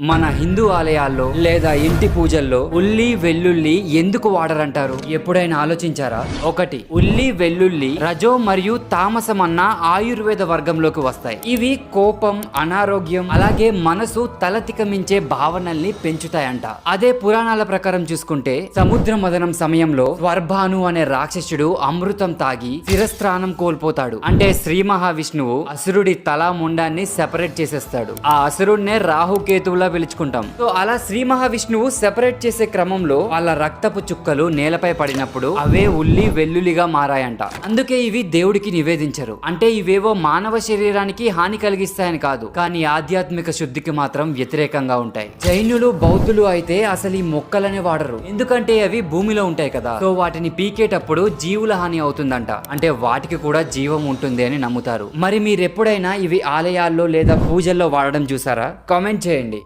మన హిందూ ఆలయాల్లో లేదా ఇంటి పూజల్లో ఉల్లి వెల్లుల్లి ఎందుకు వాడరంటారు? ఎప్పుడైనా ఆలోచించారా? ఒకటి, ఉల్లి వెల్లుల్లి రజో మరియు తామసం అన్న ఆయుర్వేద వర్గంలోకి వస్తాయి. ఇవి కోపం, అనారోగ్యం, అలాగే మనసు తలతికమించే భావనల్ని పెంచుతాయంట. అదే పురాణాల ప్రకారం చూసుకుంటే సముద్ర మదనం సమయంలో స్వర్భాను అనే రాక్షసుడు అమృతం తాగి శిరస్త్రాణం కోల్పోతాడు. అంటే శ్రీ మహావిష్ణువు అసురుడి తల ముండాన్ని సెపరేట్ చేసేస్తాడు. ఆ అసురుడినే రాహుకేతువుల పిలుచుకుంటాం. సో అలా శ్రీ మహావిష్ణువు సెపరేట్ చేసే క్రమంలో వాళ్ళ రక్తపు చుక్కలు నేలపై పడినప్పుడు అవే ఉల్లి వెల్లుల్లిగా మారాయంట. అందుకే ఇవి దేవుడికి నివేదించరు. అంటే ఇవేవో మానవ శరీరానికి హాని కలిగిస్తాయని కాదు, కానీ ఆధ్యాత్మిక శుద్ధికి మాత్రం వ్యతిరేకంగా ఉంటాయి. జైనులు, బౌద్ధులు అయితే అసలు ఈ మొక్కలనే వాడరు. ఎందుకంటే అవి భూమిలో ఉంటాయి కదా. సో వాటిని పీకేటప్పుడు జీవుల హాని అవుతుందంట. అంటే వాటికి కూడా జీవం ఉంటుంది అని నమ్ముతారు. మరి మీరు ఎప్పుడైనా ఇవి ఆలయాల్లో లేదా పూజల్లో వాడడం చూసారా? కామెంట్ చేయండి.